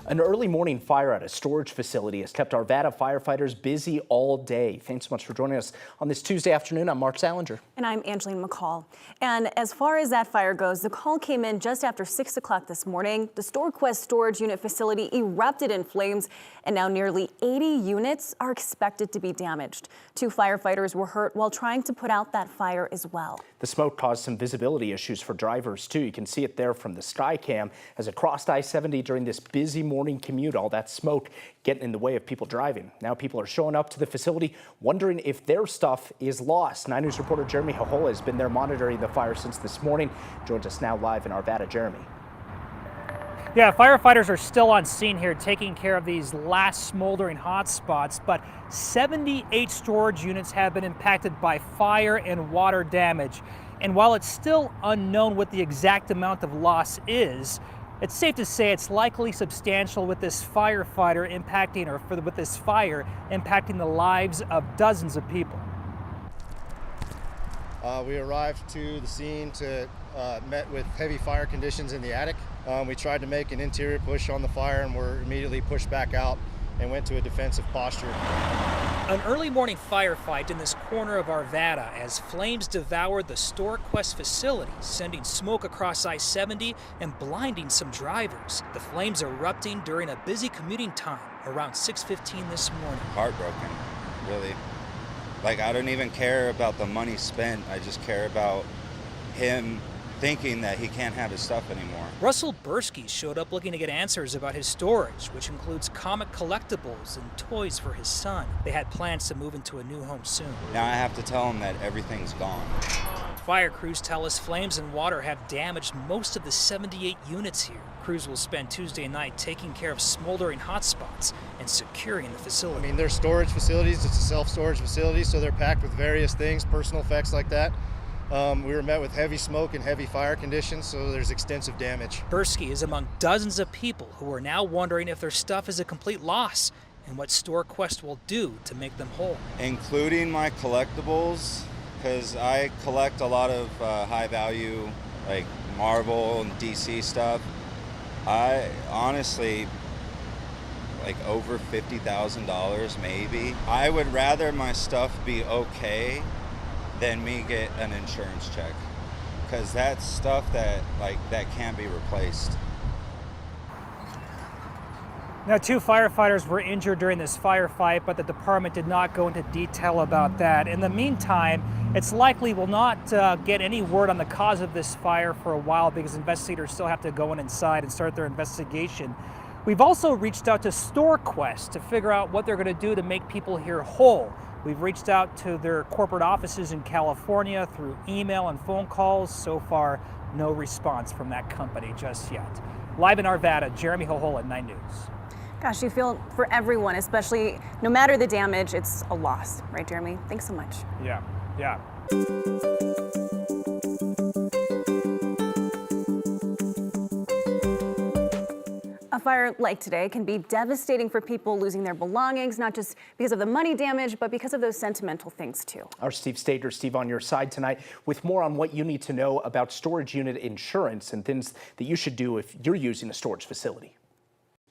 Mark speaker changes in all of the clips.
Speaker 1: An early morning fire at a storage facility has kept Arvada firefighters busy all day. Thanks so much for joining us on this Tuesday afternoon. I'm Mark Salinger.
Speaker 2: And I'm Angeline McCall. And as far as that fire goes, the call came in just after 6 o'clock this morning. The StoreQuest storage unit facility erupted in flames, and now nearly 80 units are expected to be damaged. 2 firefighters were hurt while trying to put out that fire as well.
Speaker 1: The smoke caused some visibility issues for drivers, too. You can see it there from the sky cam as it crossed I-70 during this busy morning commute. All that smoke getting in the way of people driving. Now people are showing up to the facility wondering if their stuff is lost. 9 News reporter Jeremy Hohola has been there monitoring the fire since this morning. Joins us now live in Arvada. Jeremy.
Speaker 3: Yeah, firefighters are still on scene here taking care of these last smoldering hot spots, but 78 storage units have been impacted by fire and water damage. And while it's still unknown what the exact amount of loss is, it's safe to say it's likely substantial with this firefighter impacting, with this fire impacting the lives of dozens of people.
Speaker 4: We arrived to the scene met with heavy fire conditions in the attic. We tried to make an interior push on the fire and were immediately pushed back out and went to a defensive posture.
Speaker 3: An early morning firefight in this corner of Arvada as flames devoured the StoreQuest facility, sending smoke across I-70 and blinding some drivers. The flames erupting during a busy commuting time around 6:15 this morning.
Speaker 5: Heartbroken, really. Like, I don't even care about the money spent. I just care about him thinking that he can't have his stuff anymore.
Speaker 3: Russell Bursky showed up looking to get answers about his storage, which includes comic collectibles and toys for his son. They had plans to move into a new home soon.
Speaker 5: Now I have to tell him that everything's gone.
Speaker 3: Fire crews tell us flames and water have damaged most of the 78 units here. Crews will spend Tuesday night taking care of smoldering hotspots and securing the facility.
Speaker 4: I mean, they're storage facilities. It's a self-storage facility, so they're packed with various things, personal effects like that. We were met with heavy smoke and heavy fire conditions, so there's extensive damage.
Speaker 3: Bursky is among dozens of people who are now wondering if their stuff is a complete loss and what StoreQuest will do to make them whole.
Speaker 5: Including my collectibles, because I collect a lot of high value, like Marvel and DC stuff. I honestly, like over $50,000 maybe. I would rather my stuff be okay than me get an insurance check, because that's stuff that can't be replaced.
Speaker 3: Now, 2 firefighters were injured during this firefight, but the department did not go into detail about that. In the meantime, it's likely we'll not get any word on the cause of this fire for a while because investigators still have to go inside and start their investigation. We've also reached out to StoreQuest to figure out what they're going to do to make people here whole. We've reached out to their corporate offices in California through email and phone calls. So far, no response from that company just yet. Live in Arvada, Jeremy Hohola, 9 News.
Speaker 2: Gosh, you feel for everyone, especially no matter the damage, it's a loss, right, Jeremy? Thanks so much.
Speaker 3: Yeah.
Speaker 2: A fire like today can be devastating for people losing their belongings, not just because of the money damage, but because of those sentimental things too.
Speaker 1: Our Steve Stater, Steve on your side tonight with more on what you need to know about storage unit insurance and things that you should do if you're using a storage facility.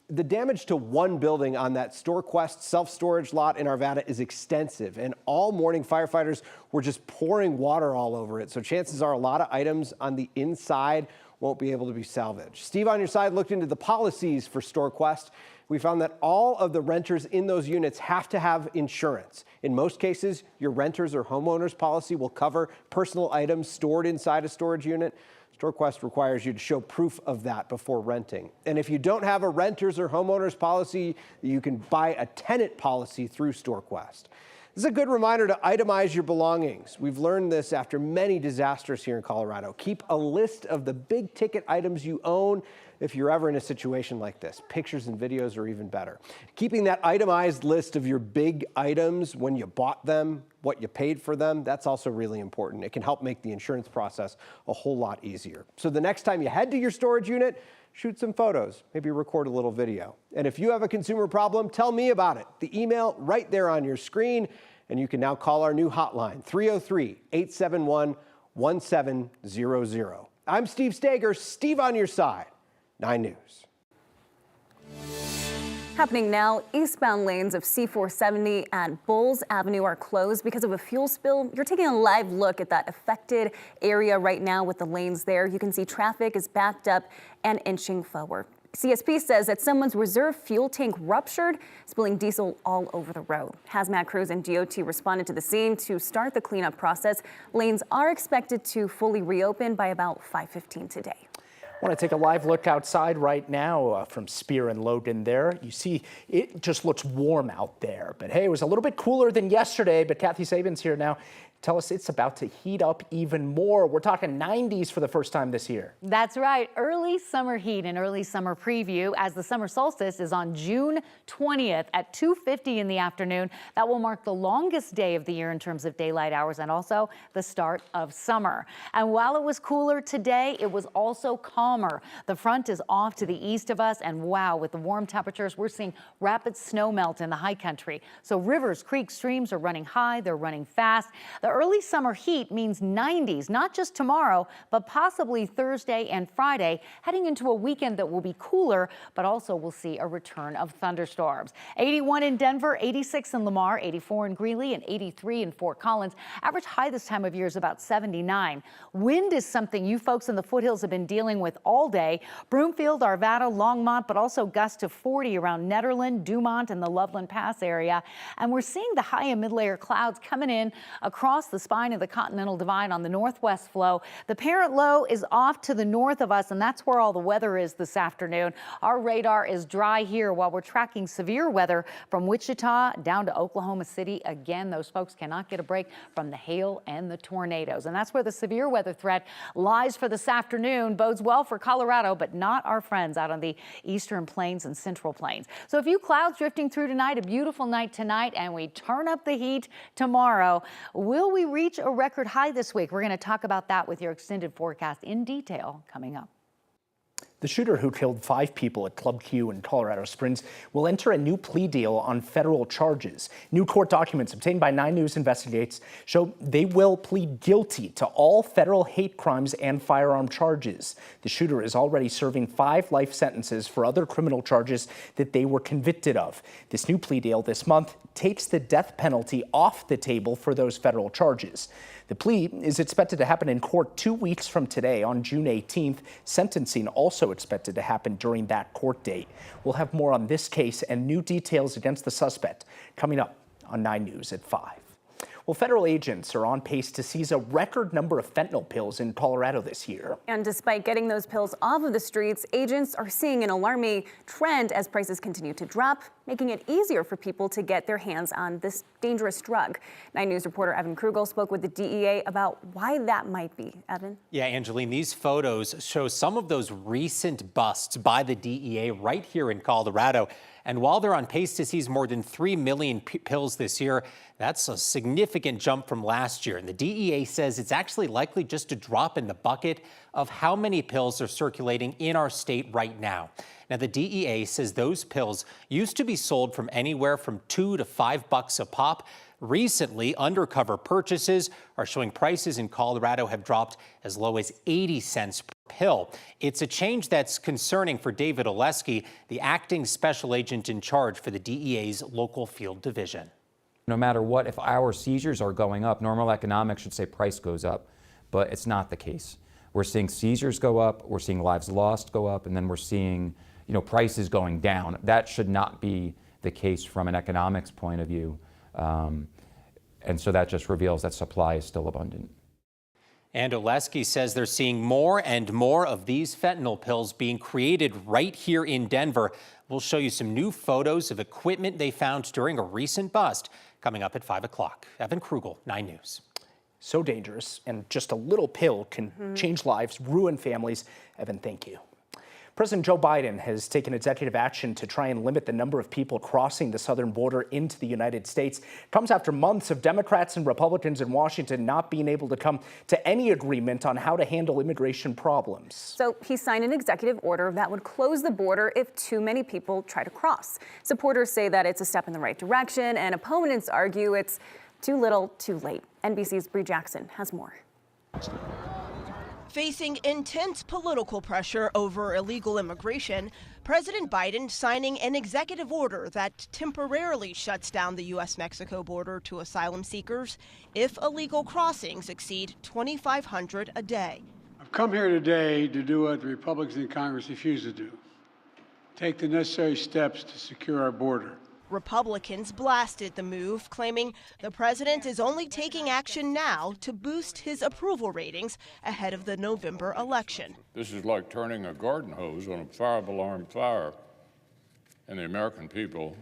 Speaker 6: The damage to one building on that StoreQuest self-storage lot in Arvada is extensive, and all morning firefighters were just pouring water all over it. So chances are a lot of items on the inside won't be able to be salvaged. Steve on your side looked into the policies for StoreQuest. We found that all of the renters in those units have to have insurance. In most cases, your renter's or homeowner's policy will cover personal items stored inside a storage unit. StoreQuest requires you to show proof of that before renting. And if you don't have a renter's or homeowner's policy, you can buy a tenant policy through StoreQuest. This is a good reminder to itemize your belongings. We've learned this after many disasters here in Colorado. Keep a list of the big ticket items you own if you're ever in a situation like this. Pictures and videos are even better. Keeping that itemized list of your big items, when you bought them, what you paid for them, that's also really important. It can help make the insurance process a whole lot easier. So the next time you head to your storage unit, shoot some photos, maybe record a little video. And if you have a consumer problem, tell me about it. The email right there on your screen, and you can now call our new hotline, 303-871-1700. I'm Steve Stager, Steve on your side, 9 News.
Speaker 2: Happening now, eastbound lanes of C470 and Bulls Avenue are closed because of a fuel spill. You're taking a live look at that affected area right now with the lanes there. You can see traffic is backed up and inching forward. CSP says that someone's reserve fuel tank ruptured, spilling diesel all over the road. Hazmat crews and DOT responded to the scene to start the cleanup process. Lanes are expected to fully reopen by about 5:15 today.
Speaker 1: I want to take a live look outside right now from Spear and Logan there. You see, it just looks warm out there. But hey, it was a little bit cooler than yesterday. But Kathy Sabin's here now. Tell us it's about to heat up even more. We're talking 90s for the first time this year.
Speaker 7: That's right. Early summer heat and early summer preview as the summer solstice is on June 20th at 2:50 in the afternoon. That will mark the longest day of the year in terms of daylight hours and also the start of summer. And while it was cooler today, it was also calmer. The front is off to the east of us, and wow, with the warm temperatures, we're seeing rapid snow melt in the high country. So rivers, creeks, streams are running high, they're running fast. The early summer heat means 90s, not just tomorrow, but possibly Thursday and Friday, heading into a weekend that will be cooler, but also we'll see a return of thunderstorms. 81 in Denver, 86 in Lamar, 84 in Greeley, and 83 in Fort Collins. Average high this time of year is about 79. Wind is something you folks in the foothills have been dealing with all day. Broomfield, Arvada, Longmont, but also gusts to 40 around Netherland, Dumont, and the Loveland Pass area. And we're seeing the high and mid-layer clouds coming in across the spine of the Continental Divide on the northwest flow. The parent low is off to the north of us, and that's where all the weather is this afternoon. Our radar is dry here while we're tracking severe weather from Wichita down to Oklahoma City. Again, those folks cannot get a break from the hail and the tornadoes. And that's where the severe weather threat lies for this afternoon. Bodes well for Colorado, but not our friends out on the eastern plains and central plains. So a few clouds drifting through tonight, a beautiful night tonight, and we turn up the heat tomorrow. Will we reach a record high this week? We're going to talk about that with your extended forecast in detail coming up.
Speaker 1: The shooter who killed 5 people at Club Q in Colorado Springs will enter a new plea deal on federal charges. New court documents obtained by 9 News Investigates show they will plead guilty to all federal hate crimes and firearm charges. The shooter is already serving 5 life sentences for other criminal charges that they were convicted of. This new plea deal this month takes the death penalty off the table for those federal charges. The plea is expected to happen in court 2 weeks from today on June 18th. Sentencing also expected to happen during that court date. We'll have more on this case and new details against the suspect coming up on 9 News at 5. Well, federal agents are on pace to seize a record number of fentanyl pills in Colorado this year.
Speaker 2: And despite getting those pills off of the streets, agents are seeing an alarming trend as prices continue to drop, making it easier for people to get their hands on this dangerous drug. 9 News reporter Evan Krugel spoke with the DEA about why that might be. Evan?
Speaker 8: Yeah, Angeline, these photos show some of those recent busts by the DEA right here in Colorado. And while they're on pace to seize more than 3 million pills this year, that's a significant jump from last year. And the DEA says it's actually likely just a drop in the bucket of how many pills are circulating in our state right now. Now, the DEA says those pills used to be sold from anywhere from $2 to $5 a pop. Recently, undercover purchases are showing prices in Colorado have dropped as low as 80 cents per pill. It's a change that's concerning for David Oleski, the acting special agent in charge for the DEA's local field division.
Speaker 9: No matter what, if our seizures are going up, normal economics should say price goes up, but it's not the case. We're seeing seizures go up, we're seeing lives lost go up, and then we're seeing, prices going down. That should not be the case from an economics point of view. And so that just reveals that supply is still abundant.
Speaker 8: And Oleski says they're seeing more and more of these fentanyl pills being created right here in Denver. We'll show you some new photos of equipment they found during a recent bust coming up at 5 o'clock. Evan Krugel, 9 News.
Speaker 1: So dangerous, and just a little pill can change lives, ruin families. Evan, thank you. President Joe Biden has taken executive action to try and limit the number of people crossing the southern border into the United States. It comes after months of Democrats and Republicans in Washington not being able to come to any agreement on how to handle immigration problems.
Speaker 2: So he signed an executive order that would close the border if too many people try to cross. Supporters say that it's a step in the right direction, and opponents argue it's too little, too late. NBC's Bree Jackson has more.
Speaker 10: Facing intense political pressure over illegal immigration, President Biden signing an executive order that temporarily shuts down the U.S.-Mexico border to asylum seekers if illegal crossings exceed 2,500 a day.
Speaker 11: I've come here today to do what the Republicans in Congress refuse to do. Take the necessary steps to secure our border.
Speaker 10: Republicans blasted the move, claiming the president is only taking action now to boost his approval ratings ahead of the November election.
Speaker 12: This is like turning a garden hose on a fire-alarm fire, and the American people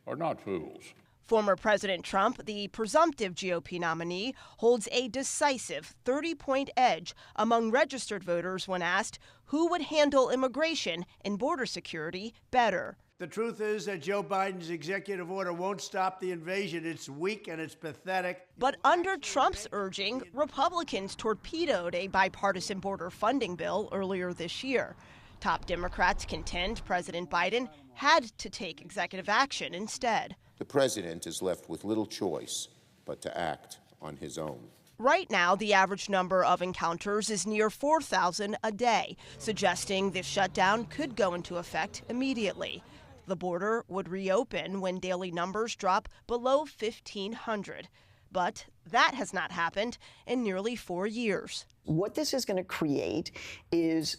Speaker 12: are not fools.
Speaker 10: Former President Trump, the presumptive GOP nominee, holds a decisive 30-point edge among registered voters when asked who would handle immigration and border security better.
Speaker 13: The truth is that Joe Biden's executive order won't stop the invasion. It's weak and it's pathetic.
Speaker 10: But under Trump's urging, Republicans torpedoed a bipartisan border funding bill earlier this year. Top Democrats contend President Biden had to take executive action instead.
Speaker 14: The president is left with little choice but to act on his own.
Speaker 10: Right now, the average number of encounters is near 4,000 a day, suggesting this shutdown could go into effect immediately. The border would reopen when daily numbers drop below 1,500. But that has not happened in nearly 4 years.
Speaker 15: What this is going to create is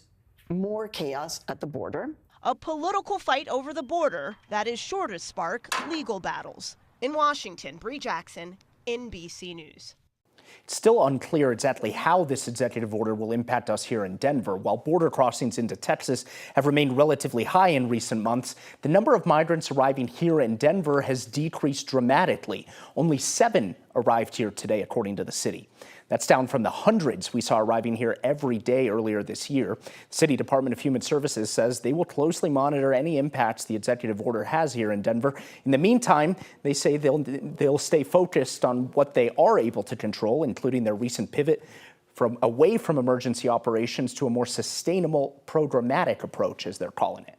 Speaker 15: more chaos at the border.
Speaker 10: A political fight over the border that is sure to spark legal battles. In Washington, Bree Jackson, NBC News.
Speaker 1: It's still unclear exactly how this executive order will impact us here in Denver. While border crossings into Texas have remained relatively high in recent months, the number of migrants arriving here in Denver has decreased dramatically. Only 7 arrived here today, according to the city. That's down from the hundreds we saw arriving here every day earlier this year. The City Department of Human Services says they will closely monitor any impacts the executive order has here in Denver. In the meantime, they say they'll stay focused on what they are able to control, including their recent pivot away from emergency operations to a more sustainable programmatic approach, as they're calling it.